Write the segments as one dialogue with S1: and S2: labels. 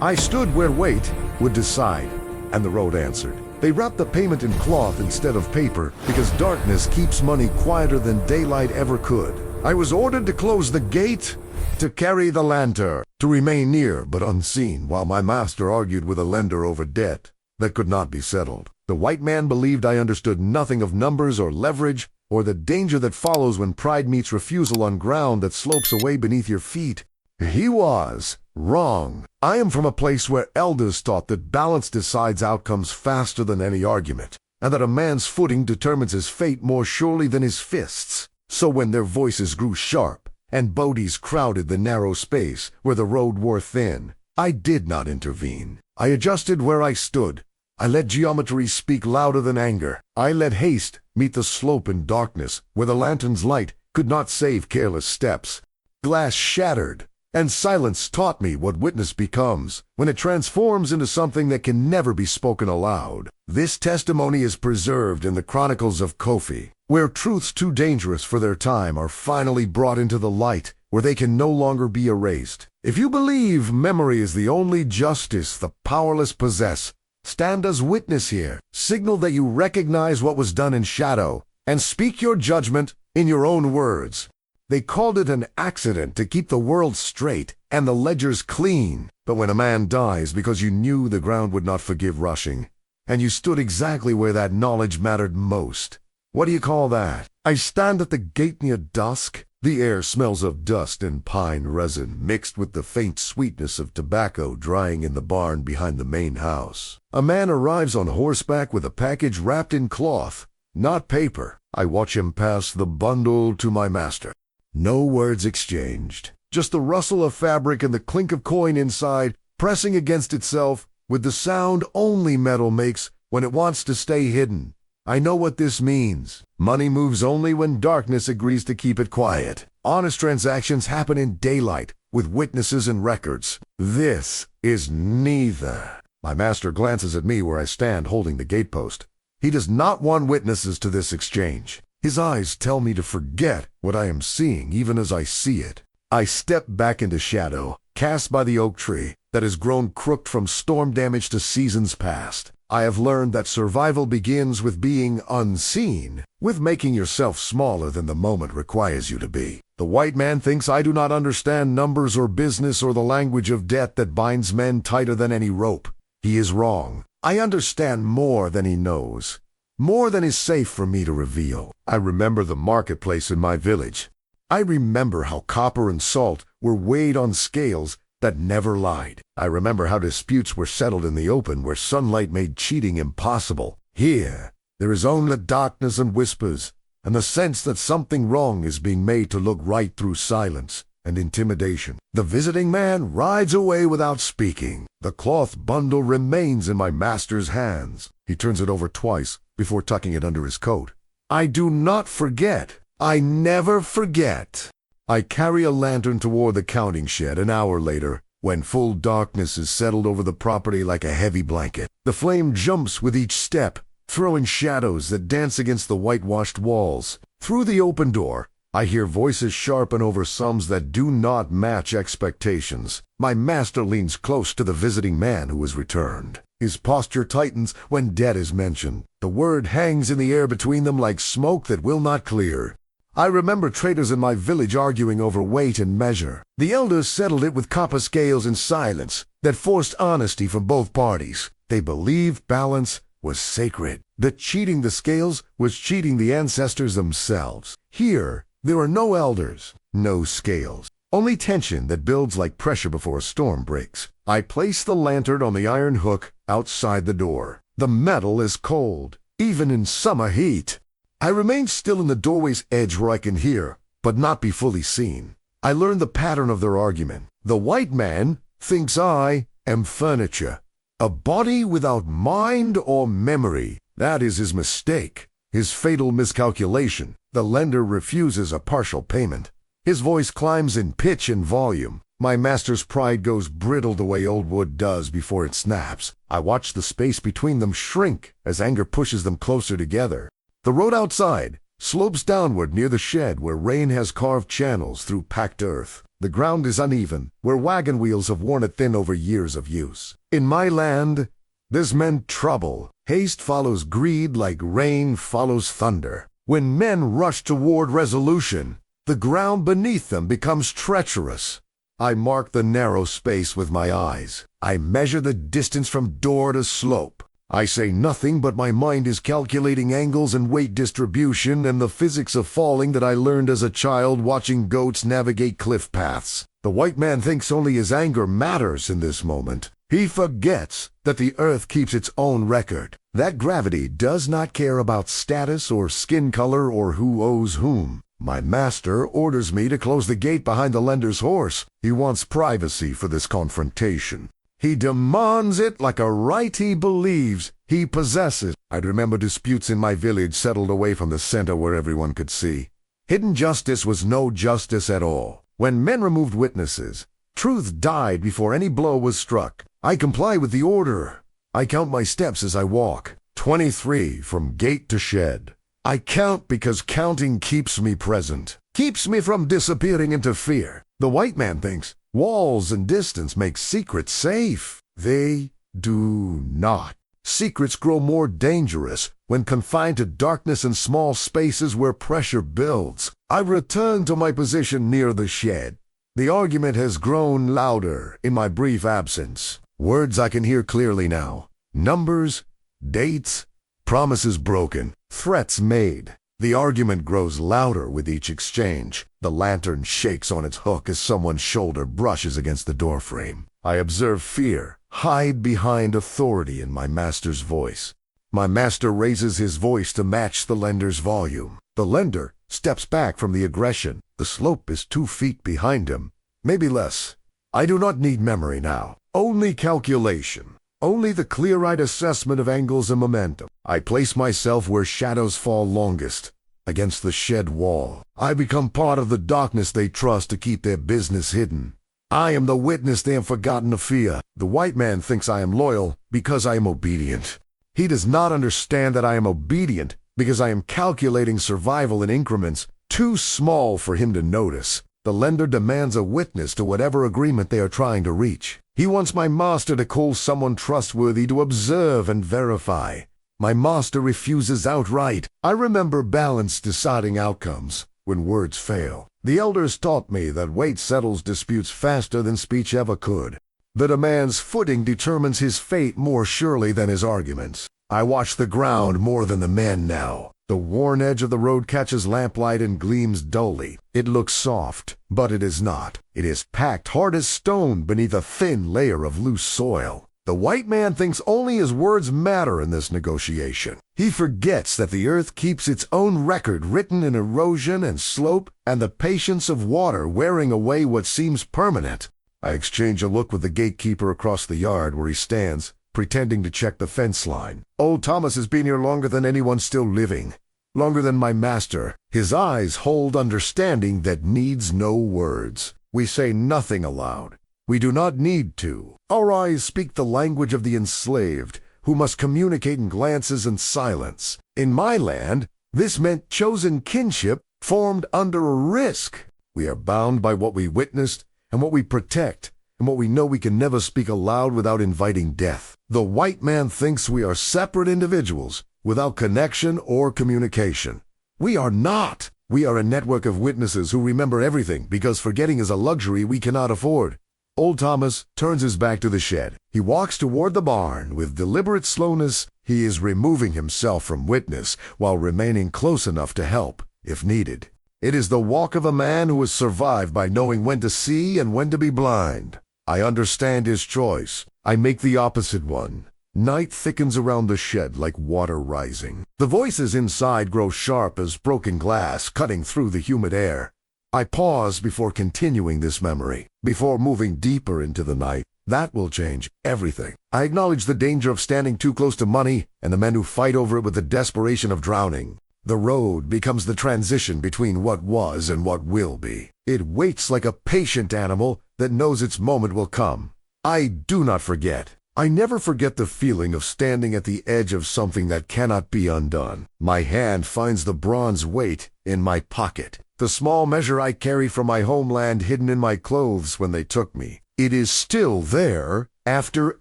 S1: I stood where wait would decide, and the road answered. They wrapped the payment in cloth instead of paper because darkness keeps money quieter than daylight ever could. I was ordered to close the gate, to carry the lantern, to remain near but unseen while my master argued with a lender over debt that could not be settled. The white man believed I understood nothing of numbers or leverage or the danger that follows when pride meets refusal on ground that slopes away beneath your feet. He was wrong. I am from a place where elders taught that balance decides outcomes faster than any argument, and that a man's footing determines his fate more surely than his fists. So when their voices grew sharp, and bodies crowded the narrow space where the road wore thin, I did not intervene. I adjusted where I stood. I let geometry speak louder than anger. I let haste meet the slope in darkness where the lantern's light could not save careless steps. Glass shattered, and silence taught me what witness becomes when it transforms into something that can never be spoken aloud. This testimony is preserved in the Chronicles of Kofi, where truths too dangerous for their time are finally brought into the light, where they can no longer be erased. If you believe memory is the only justice the powerless possess, stand as witness here. Signal that you recognize what was done in shadow, and speak your judgment in your own words. They called it an accident to keep the world straight and the ledgers clean. But when a man dies because you knew the ground would not forgive rushing, and you stood exactly where that knowledge mattered most, what do you call that? I stand at the gate near dusk. The air smells of dust and pine resin mixed with the faint sweetness of tobacco drying in the barn behind the main house. A man arrives on horseback with a package wrapped in cloth, not paper. I watch him pass the bundle to my master. No words exchanged, just the rustle of fabric and the clink of coin inside pressing against itself with the sound only metal makes when it wants to stay hidden. I know what this means. Money moves only when darkness agrees to keep it quiet. Honest transactions happen in daylight with witnesses and records. This is neither. My master glances at me where I stand holding the gatepost. He does not want witnesses to this exchange. His eyes tell me to forget what I am seeing even as I see it. I step back into shadow, cast by the oak tree that has grown crooked from storm damage to seasons past. I have learned that survival begins with being unseen, with making yourself smaller than the moment requires you to be. The white man thinks I do not understand numbers or business or the language of debt that binds men tighter than any rope. He is wrong. I understand more than he knows. More than is safe for me to reveal. I remember the marketplace in my village. I remember how copper and salt were weighed on scales that never lied. I remember how disputes were settled in the open where sunlight made cheating impossible. Here, there is only darkness and whispers, and the sense that something wrong is being made to look right through silence and intimidation. The visiting man rides away without speaking. The cloth bundle remains in my master's hands. He turns it over twice before tucking it under his coat. I do not forget. I never forget. I carry a lantern toward the counting shed an hour later, when full darkness is settled over the property like a heavy blanket. The flame jumps with each step, throwing shadows that dance against the whitewashed walls. Through the open door, I hear voices sharpen over sums that do not match expectations. My master leans close to the visiting man who has returned. His posture tightens when debt is mentioned. The word hangs in the air between them like smoke that will not clear. I remember traders in my village arguing over weight and measure. The elders settled it with copper scales in silence that forced honesty from both parties. They believed balance was sacred, that cheating the scales was cheating the ancestors themselves. Here, there are no elders, no scales, only tension that builds like pressure before a storm breaks. I place the lantern on the iron hook outside the door. The metal is cold, even in summer heat. I remain still in the doorway's edge where I can hear, but not be fully seen. I learn the pattern of their argument. The white man thinks I am furniture, a body without mind or memory. That is his mistake, his fatal miscalculation. The lender refuses a partial payment. His voice climbs in pitch and volume. My master's pride goes brittle the way old wood does before it snaps. I watch the space between them shrink as anger pushes them closer together. The road outside slopes downward near the shed where rain has carved channels through packed earth. The ground is uneven, where wagon wheels have worn it thin over years of use. In my land, this meant trouble. Haste follows greed like rain follows thunder. When men rush toward resolution, the ground beneath them becomes treacherous. I mark the narrow space with my eyes. I measure the distance from door to slope. I say nothing, but my mind is calculating angles and weight distribution and the physics of falling that I learned as a child watching goats navigate cliff paths. The white man thinks only his anger matters in this moment. He forgets that the earth keeps its own record, that gravity does not care about status or skin color or who owes whom. My master orders me to close the gate behind the lender's horse. He wants privacy for this confrontation. He demands it like a right he believes he possesses. I'd remember disputes in my village settled away from the center where everyone could see. Hidden justice was no justice at all. When men removed witnesses, truth died before any blow was struck. I comply with the order. I count my steps as I walk. 23 from gate to shed. I count because counting keeps me present, keeps me from disappearing into fear. The white man thinks walls and distance make secrets safe. They do not. Secrets grow more dangerous when confined to darkness and small spaces where pressure builds. I return to my position near the shed. The argument has grown louder in my brief absence. Words I can hear clearly now. Numbers, dates, promises broken, threats made. The argument grows louder with each exchange. The lantern shakes on its hook as someone's shoulder brushes against the doorframe. I observe fear hide behind authority in my master's voice. My master raises his voice to match the lender's volume. The lender steps back from the aggression. The slope is 2 feet behind him, maybe less. I do not need memory now, only calculation. Only the clear-eyed assessment of angles and momentum. I place myself where shadows fall longest, against the shed wall. I become part of the darkness they trust to keep their business hidden. I am the witness they have forgotten to fear. The white man thinks I am loyal because I am obedient. He does not understand that I am obedient because I am calculating survival in increments too small for him to notice. The lender demands a witness to whatever agreement they are trying to reach. He wants my master to call someone trustworthy to observe and verify. My master refuses outright. I remember balance deciding outcomes when words fail. The elders taught me that weight settles disputes faster than speech ever could. That a man's footing determines his fate more surely than his arguments. I watch the ground more than the men now. The worn edge of the road catches lamplight and gleams dully. It looks soft, but it is not. It is packed hard as stone beneath a thin layer of loose soil. The white man thinks only his words matter in this negotiation. He forgets that the earth keeps its own record written in erosion and slope and the patience of water wearing away what seems permanent. I exchange a look with the gatekeeper across the yard where he stands, pretending to check the fence line. Old Thomas has been here longer than anyone still living. Longer than my master. His eyes hold understanding that needs no words. We say nothing aloud. We do not need to. Our eyes speak the language of the enslaved, who must communicate in glances and silence. In my land, this meant chosen kinship formed under a risk. We are bound by what we witnessed and what we protect, and what we know we can never speak aloud without inviting death. The white man thinks we are separate individuals without connection or communication. We are not. We are a network of witnesses who remember everything because forgetting is a luxury we cannot afford. Old Thomas turns his back to the shed. He walks toward the barn. With deliberate slowness, he is removing himself from witness while remaining close enough to help, if needed. It is the walk of a man who has survived by knowing when to see and when to be blind. I understand his choice. I make the opposite one. Night thickens around the shed like water rising. The voices inside grow sharp as broken glass cutting through the humid air. I pause before continuing this memory, before moving deeper into the night. That will change everything. I acknowledge the danger of standing too close to money and the men who fight over it with the desperation of drowning. The road becomes the transition between what was and what will be. It waits like a patient animal that knows its moment will come. I do not forget. I never forget the feeling of standing at the edge of something that cannot be undone. My hand finds the bronze weight in my pocket. the small measure I carry from my homeland hidden in my clothes when they took me. It is still there after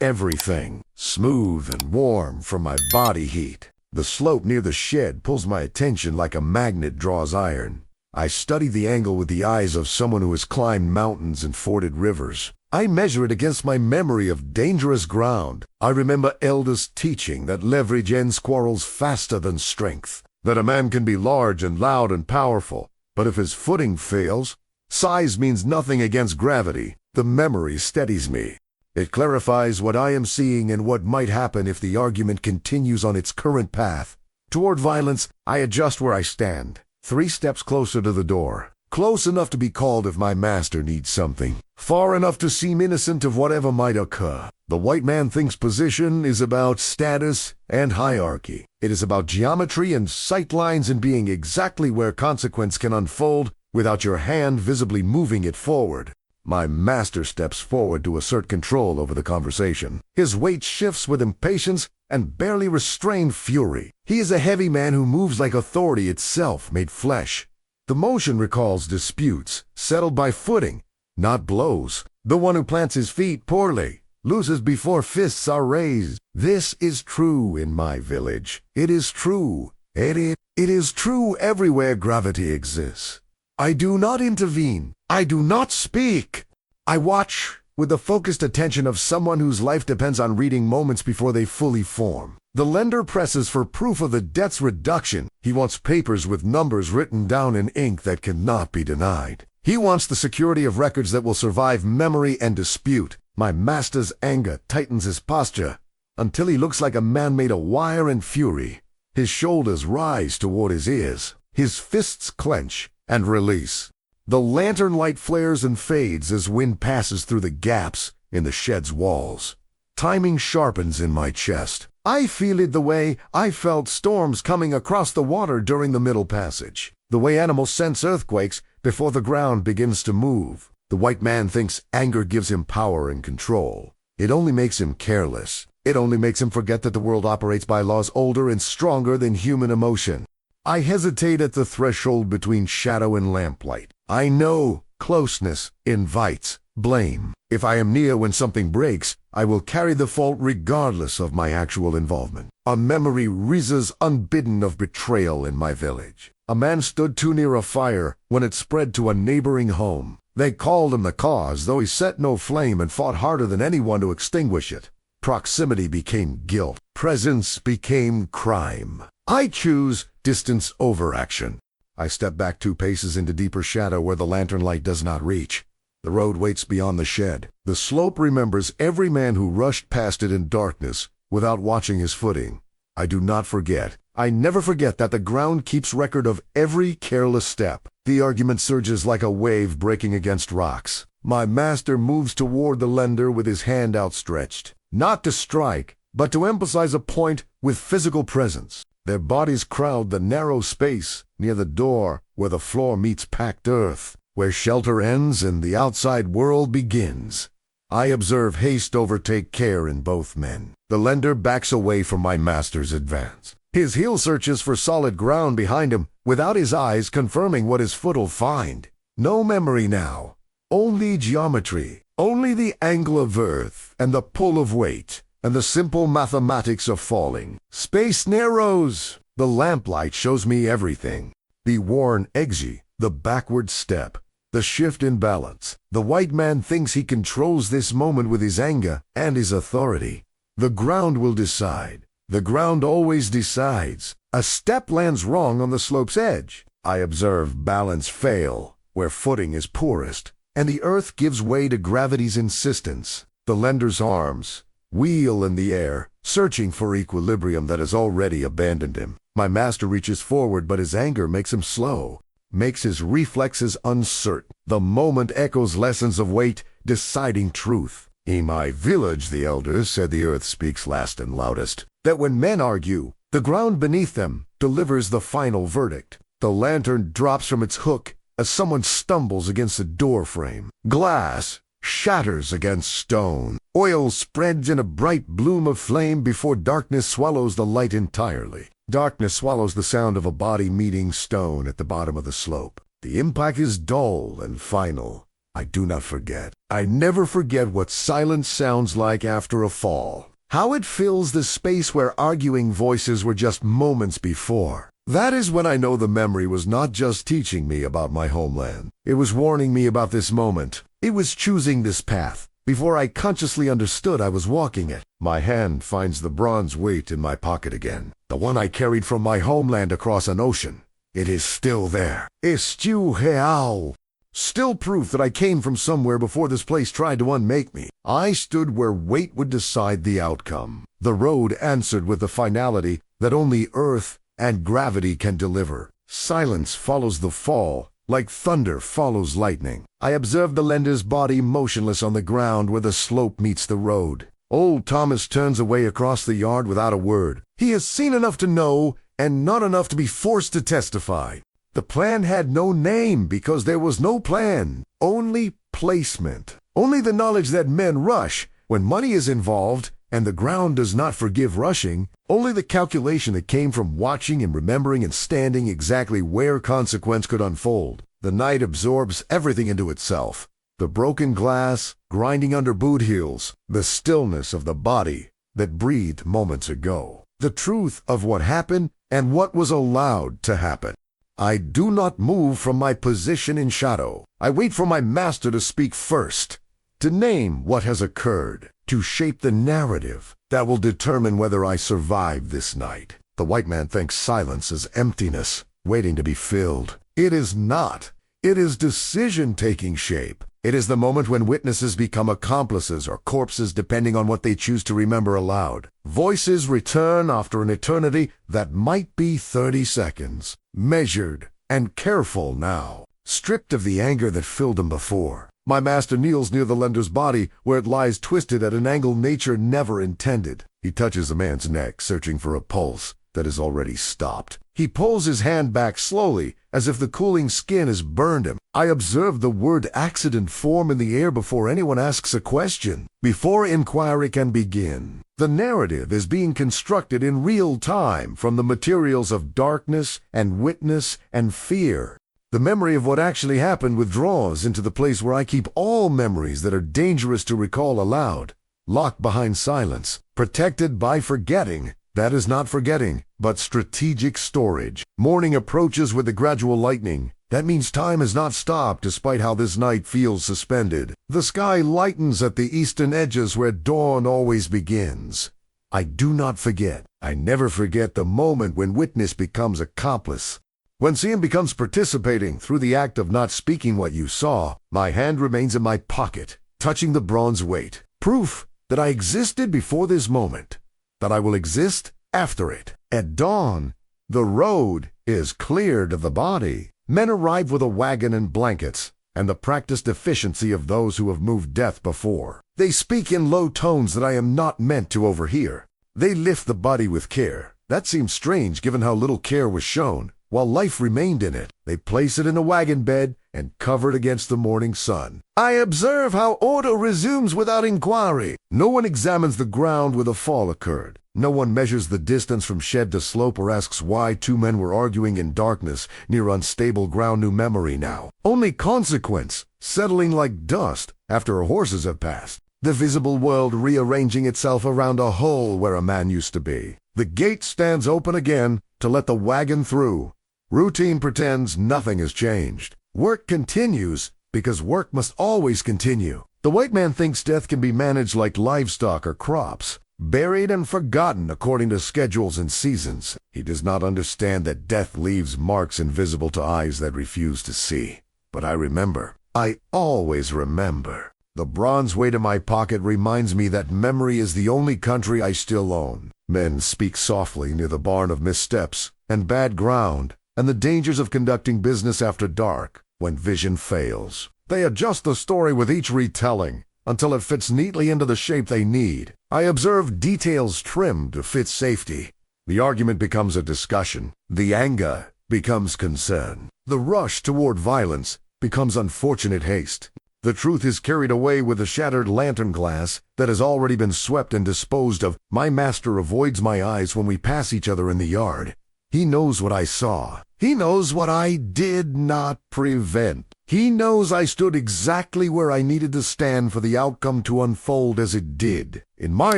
S1: everything, smooth and warm from my body heat. The slope near the shed pulls my attention like a magnet draws iron. I study the angle with the eyes of someone who has climbed mountains and forded rivers. I measure it against my memory of dangerous ground. I remember elders' teaching that leverage ends quarrels faster than strength, that a man can be large and loud and powerful, but if his footing fails, size means nothing against gravity. The memory steadies me. It clarifies what I am seeing and what might happen if the argument continues on its current path. Toward violence, I adjust where I stand, 3 steps closer to the door. Close enough to be called if my master needs something. Far enough to seem innocent of whatever might occur. The white man thinks position is about status and hierarchy. It is about geometry and sight lines and being exactly where consequence can unfold without your hand visibly moving it forward. My master steps forward to assert control over the conversation. His weight shifts with impatience and barely restrained fury. He is a heavy man who moves like authority itself made flesh. The motion recalls disputes, settled by footing, not blows. The one who plants his feet poorly loses before fists are raised. This is true in my village. It is true. It is true everywhere gravity exists. I do not intervene. I do not speak. I watch with the focused attention of someone whose life depends on reading moments before they fully form. The lender presses for proof of the debt's reduction. He wants papers with numbers written down in ink that cannot be denied. He wants the security of records that will survive memory and dispute. My master's anger tightens his posture until he looks like a man made of wire and fury. His shoulders rise toward his ears. His fists clench and release. The lantern light flares and fades as wind passes through the gaps in the shed's walls. Timing sharpens in my chest. I feel it the way I felt storms coming across the water during the Middle Passage. The way animals sense earthquakes before the ground begins to move. The white man thinks anger gives him power and control. It only makes him careless. It only makes him forget that the world operates by laws older and stronger than human emotion. I hesitate at the threshold between shadow and lamplight. I know closeness invites blame. If I am near when something breaks, I will carry the fault regardless of my actual involvement. A memory rises unbidden of betrayal in my village. A man stood too near a fire when it spread to a neighboring home. They called him the cause, though he set no flame and fought harder than anyone to extinguish it. Proximity became guilt. Presence became crime. I choose distance over action. I step back 2 paces into deeper shadow where the lantern light does not reach. The road waits beyond the shed. The slope remembers every man who rushed past it in darkness without watching his footing. I do not forget. I never forget that the ground keeps record of every careless step. The argument surges like a wave breaking against rocks. My master moves toward the lender with his hand outstretched, not to strike, but to emphasize a point with physical presence. Their bodies crowd the narrow space near the door where the floor meets packed earth, where shelter ends and the outside world begins. I observe haste overtake care in both men. The lender backs away from my master's advance. His heel searches for solid ground behind him, without his eyes confirming what his foot will find. No memory now. Only geometry. Only the angle of earth and the pull of weight and the simple mathematics of falling. Space narrows. The lamplight shows me everything. The worn exit, the backward step, the shift in balance. The white man thinks he controls this moment with his anger and his authority. The ground will decide. The ground always decides. A step lands wrong on the slope's edge. I observe balance fail where footing is poorest, and the earth gives way to gravity's insistence. The lender's arms wheel in the air, searching for equilibrium that has already abandoned him. My master reaches forward, but his anger makes him slow, makes his reflexes uncertain. The moment echoes lessons of weight, deciding truth. In my village, the elders said, the earth speaks last and loudest, that when men argue, the ground beneath them delivers the final verdict. The lantern drops from its hook as someone stumbles against a door frame. Glass shatters against stone. Oil spreads in a bright bloom of flame before darkness swallows the light entirely. Darkness swallows the sound of a body meeting stone at the bottom of the slope. The impact is dull and final. I do not forget. I never forget what silence sounds like after a fall. How it fills the space where arguing voices were just moments before. That is when I know the memory was not just teaching me about my homeland. It was warning me about this moment. It was choosing this path. Before I consciously understood I was walking it, my hand finds the bronze weight in my pocket again. The one I carried from my homeland across an ocean. It is still there. Estiu real. Still proof that I came from somewhere before this place tried to unmake me. I stood where weight would decide the outcome. The road answered with the finality that only earth and gravity can deliver. Silence follows the fall, like thunder follows lightning. I observed the lender's body motionless on the ground where the slope meets the road. Old Thomas turns away across the yard without a word. He has seen enough to know, and not enough to be forced to testify. The plan had no name because there was no plan, only placement. Only the knowledge that men rush when money is involved and the ground does not forgive rushing. Only the calculation that came from watching and remembering and standing exactly where consequence could unfold. The night absorbs everything into itself. The broken glass, grinding under boot heels, the stillness of the body that breathed moments ago. The truth of what happened and what was allowed to happen. I do not move from my position in shadow. I wait for my master to speak first, to name what has occurred, to shape the narrative that will determine whether I survive this night. The white man thinks silence is emptiness, waiting to be filled. It is not. It is decision taking shape. It is the moment when witnesses become accomplices or corpses depending on what they choose to remember aloud. Voices return after an eternity that might be 30 seconds. Measured and careful now, stripped of the anger that filled them before. My master kneels near the lender's body where it lies twisted at an angle nature never intended. He touches the man's neck, searching for a pulse that has already stopped. He pulls his hand back slowly, as if the cooling skin has burned him. I observe the word accident form in the air before anyone asks a question, before inquiry can begin. The narrative is being constructed in real time from the materials of darkness and witness and fear. The memory of what actually happened withdraws into the place where I keep all memories that are dangerous to recall aloud, locked behind silence, protected by forgetting. That is not forgetting, but strategic storage. Morning approaches with the gradual lightening. That means time has not stopped despite how this night feels suspended. The sky lightens at the eastern edges where dawn always begins. I do not forget. I never forget the moment when witness becomes accomplice. When seeing becomes participating through the act of not speaking what you saw. My hand remains in my pocket, touching the bronze weight. Proof that I existed before this moment, that I will exist after it. At dawn, the road is cleared of the body. Men arrive with a wagon and blankets, and the practiced efficiency of those who have moved death before. They speak in low tones that I am not meant to overhear. They lift the body with care. That seems strange given how little care was shown, while life remained in it. They place it in a wagon bed and cover it against the morning sun. I observe how order resumes without inquiry. No one examines the ground where the fall occurred. No one measures the distance from shed to slope or asks why two men were arguing in darkness near unstable ground. New memory now. Only consequence, settling like dust after horses have passed. The visible world rearranging itself around a hole where a man used to be. The gate stands open again to let the wagon through. Routine pretends nothing has changed. Work continues because work must always continue. The white man thinks death can be managed like livestock or crops, buried and forgotten according to schedules and seasons. He does not understand that death leaves marks invisible to eyes that refuse to see. But I remember. I always remember. The bronze weight in my pocket reminds me that memory is the only country I still own. Men speak softly near the barn of missteps and bad ground and the dangers of conducting business after dark when vision fails. They adjust the story with each retelling until it fits neatly into the shape they need. I observe details trimmed to fit safety. The argument becomes a discussion. The anger becomes concern. The rush toward violence becomes unfortunate haste. The truth is carried away with the shattered lantern glass that has already been swept and disposed of. My master avoids my eyes when we pass each other in the yard. He knows what I saw. He knows what I did not prevent. He knows I stood exactly where I needed to stand for the outcome to unfold as it did. In my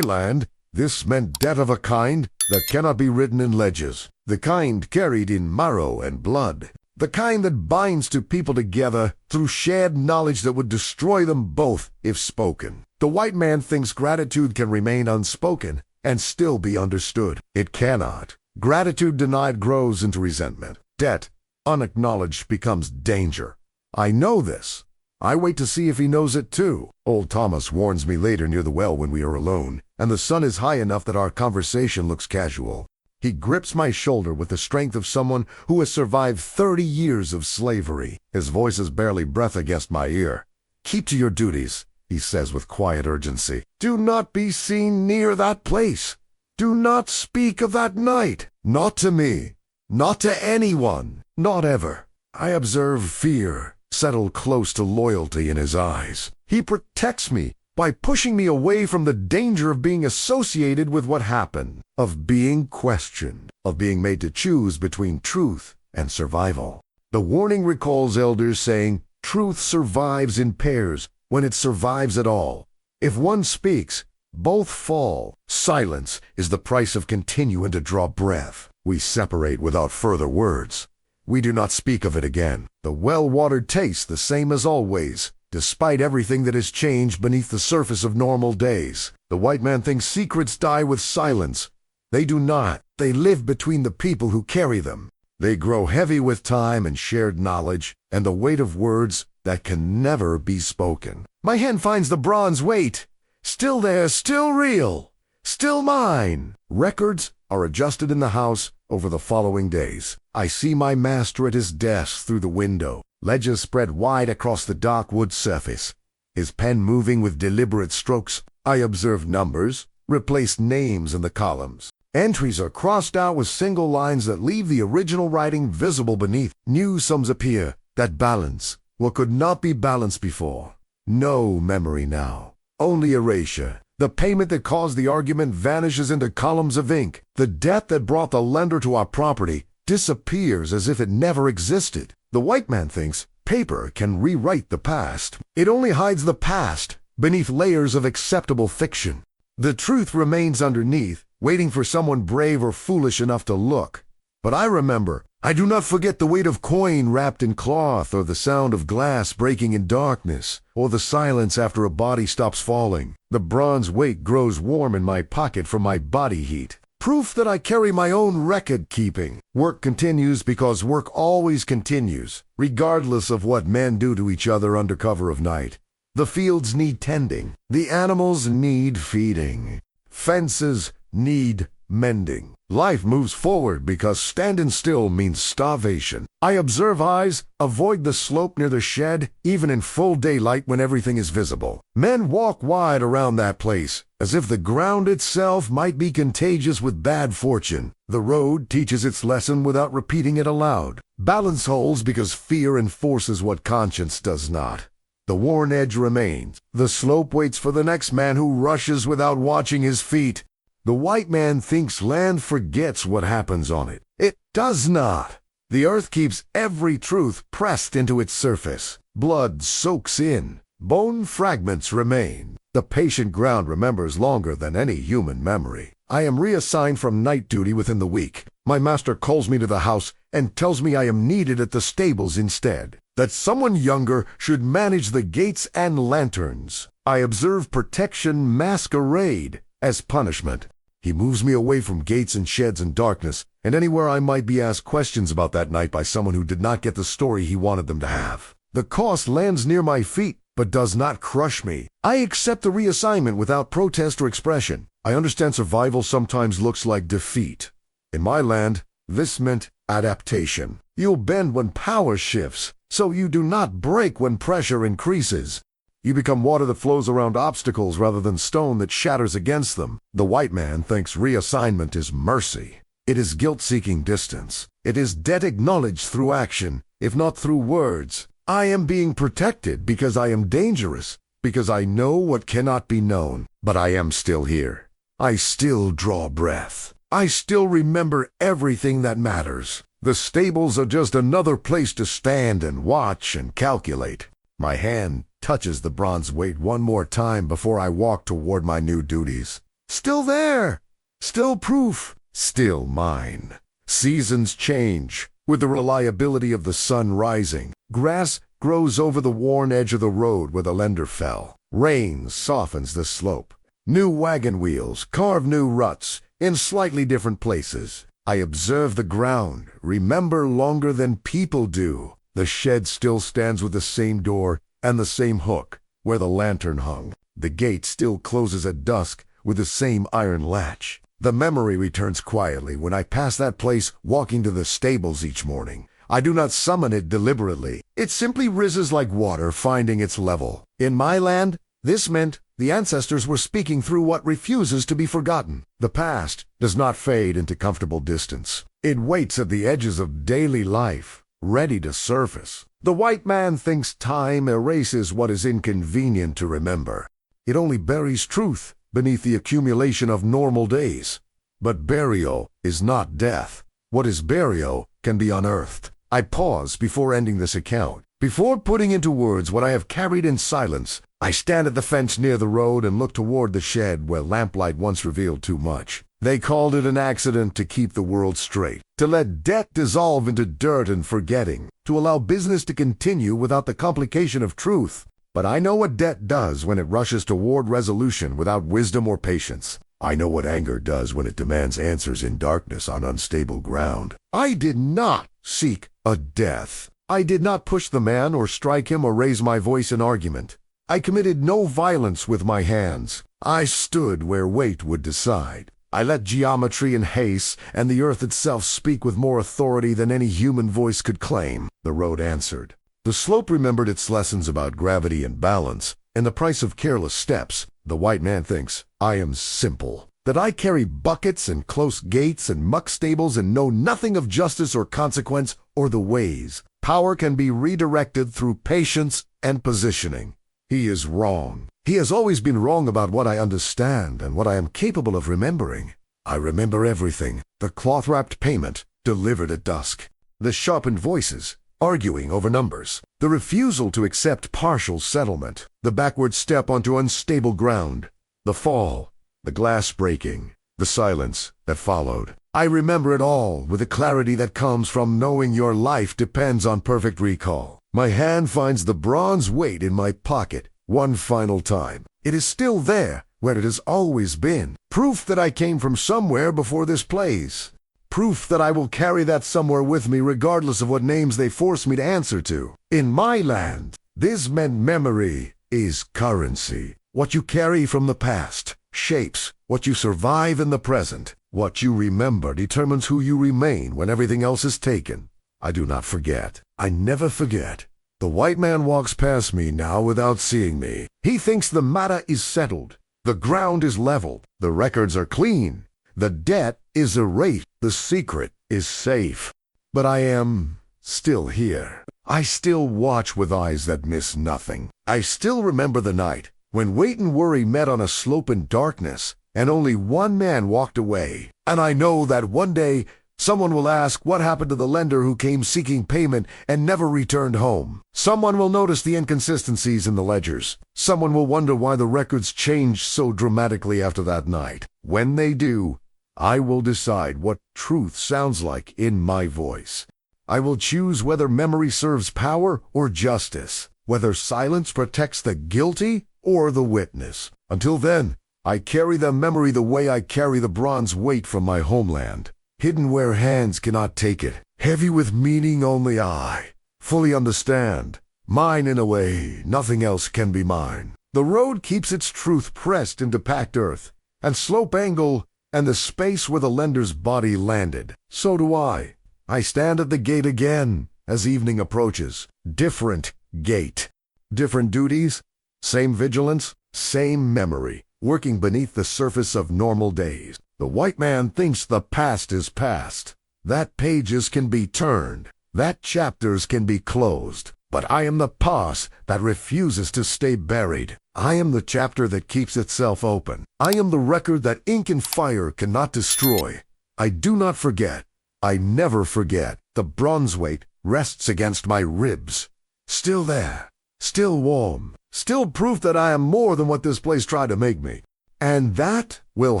S1: land, this meant debt of a kind that cannot be written in ledgers, the kind carried in marrow and blood, the kind that binds two people together through shared knowledge that would destroy them both if spoken. The white man thinks gratitude can remain unspoken and still be understood. It cannot. Gratitude denied grows into resentment. Debt unacknowledged becomes danger. I know this. I wait to see if he knows it too. Old Thomas warns me later near the well when we are alone, and the sun is high enough that our conversation looks casual. He grips my shoulder with the strength of someone who has survived 30 years of slavery. His voice is barely breath against my ear. "Keep to your duties," he says with quiet urgency. "Do not be seen near that place. Do not speak of that night. Not to me. Not to anyone. Not ever." I observe fear settle close to loyalty in his eyes. He protects me by pushing me away from the danger of being associated with what happened, of being questioned, of being made to choose between truth and survival. The warning recalls elders saying, truth survives in pairs when it survives at all. If one speaks, both fall. Silence is the price of continuing to draw breath. We separate without further words. We do not speak of it again. The well-watered tastes the same as always, despite everything that has changed beneath the surface of normal days. The white man thinks secrets die with silence. They do not. They live between the people who carry them. They grow heavy with time and shared knowledge, and the weight of words that can never be spoken. My hand finds the bronze weight. Still there, still real, still mine. Records are adjusted in the house over the following days. I see my master at his desk through the window, ledgers spread wide across the dark wood surface, his pen moving with deliberate strokes. I observe numbers, replace names in the columns. Entries are crossed out with single lines that leave the original writing visible beneath. New sums appear that balance what could not be balanced before. No memory now, only erasure. The payment that caused the argument vanishes into columns of ink. The debt that brought the lender to our property disappears as if it never existed. The white man thinks paper can rewrite the past. It only hides the past beneath layers of acceptable fiction. The truth remains underneath, waiting for someone brave or foolish enough to look. But I remember. I do not forget the weight of coin wrapped in cloth, or the sound of glass breaking in darkness, or the silence after a body stops falling. The bronze weight grows warm in my pocket from my body heat. Proof that I carry my own record keeping. Work continues because work always continues, regardless of what men do to each other under cover of night. The fields need tending. The animals need feeding. Fences need mending. Life moves forward because standing still means starvation. I observe eyes avoid the slope near the shed, even in full daylight when everything is visible. Men walk wide around that place, as if the ground itself might be contagious with bad fortune. The road teaches its lesson without repeating it aloud. Balance holds because fear enforces what conscience does not. The worn edge remains. The slope waits for the next man who rushes without watching his feet. The white man thinks land forgets what happens on it. It does not. The earth keeps every truth pressed into its surface. Blood soaks in. Bone fragments remain. The patient ground remembers longer than any human memory. I am reassigned from night duty within the week. My master calls me to the house and tells me I am needed at the stables instead. That someone younger should manage the gates and lanterns. I observe protection masquerade as punishment. He moves me away from gates and sheds and darkness, and anywhere I might be asked questions about that night by someone who did not get the story he wanted them to have. The cost lands near my feet, but does not crush me. I accept the reassignment without protest or expression. I understand survival sometimes looks like defeat. In my land, this meant adaptation. You'll bend when power shifts, so you do not break when pressure increases. You become water that flows around obstacles rather than stone that shatters against them. The white man thinks reassignment is mercy. It is guilt-seeking distance. It is debt acknowledged through action, if not through words. I am being protected because I am dangerous, because I know what cannot be known. But I am still here. I still draw breath. I still remember everything that matters. The stables are just another place to stand and watch and calculate. My hand touches the bronze weight one more time before I walk toward my new duties. Still there. Still proof. Still mine. Seasons change. With the reliability of the sun rising, grass grows over the worn edge of the road where the lender fell. Rain softens the slope. New wagon wheels carve new ruts in slightly different places. I observe the ground, remember longer than people do. The shed still stands with the same door and the same hook where the lantern hung. The gate still closes at dusk with the same iron latch. The memory returns quietly when I pass that place walking to the stables each morning. I do not summon it deliberately. It simply rises like water finding its level. In my land, this meant the ancestors were speaking through what refuses to be forgotten. The past does not fade into comfortable distance. It waits at the edges of daily life, ready to surface. The white man thinks time erases what is inconvenient to remember. It only buries truth beneath the accumulation of normal days. But burial is not death. What is burial can be unearthed. I pause before ending this account. Before putting into words what I have carried in silence, I stand at the fence near the road and look toward the shed where lamplight once revealed too much. They called it an accident to keep the world straight, to let debt dissolve into dirt and forgetting, to allow business to continue without the complication of truth. But I know what debt does when it rushes toward resolution without wisdom or patience. I know what anger does when it demands answers in darkness on unstable ground. I did not seek a death. I did not push the man or strike him or raise my voice in argument. I committed no violence with my hands. I stood where weight would decide. I let geometry and haste and the earth itself speak with more authority than any human voice could claim. The road answered. The slope remembered its lessons about gravity and balance, and the price of careless steps. The white man thinks I am simple, that I carry buckets and close gates and muck stables and know nothing of justice or consequence or the ways. Power can be redirected through patience and positioning. He is wrong. He has always been wrong about what I understand and what I am capable of remembering. I remember everything. The cloth-wrapped payment delivered at dusk. The sharpened voices arguing over numbers. The refusal to accept partial settlement. The backward step onto unstable ground. The fall. The glass breaking. The silence that followed. I remember it all with the clarity that comes from knowing your life depends on perfect recall. My hand finds the bronze weight in my pocket one final time. It is still there, where it has always been. Proof that I came from somewhere before this place. Proof that I will carry that somewhere with me regardless of what names they force me to answer to. In my land, this meant memory is currency. What you carry from the past shapes what you survive in the present. What you remember determines who you remain when everything else is taken. I do not forget. I never forget. The white man walks past me now without seeing me. He thinks the matter is settled. The ground is leveled. The records are clean. The debt is erased. The secret is safe. But I am still here. I still watch with eyes that miss nothing. I still remember the night when weight and worry met on a slope in darkness, and only one man walked away. And I know that one day someone will ask what happened to the lender who came seeking payment and never returned home. Someone will notice the inconsistencies in the ledgers. Someone will wonder why the records changed so dramatically after that night. When they do, I will decide what truth sounds like in my voice. I will choose whether memory serves power or justice, whether silence protects the guilty or the witness. Until then, I carry the memory the way I carry the bronze weight from my homeland. Hidden where hands cannot take it. Heavy with meaning only I fully understand. Mine in a way nothing else can be mine. The road keeps its truth pressed into packed earth, and slope angle, and the space where the lender's body landed. So do I. I stand at the gate again as evening approaches. Different gate. Different duties. Same vigilance. Same memory. Working beneath the surface of normal days. The white man thinks the past is past. That pages can be turned. That chapters can be closed. But I am the past that refuses to stay buried. I am the chapter that keeps itself open. I am the record that ink and fire cannot destroy. I do not forget. I never forget. The bronze weight rests against my ribs. Still there, still warm, still proof that I am more than what this place tried to make me. And that will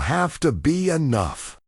S1: have to be enough.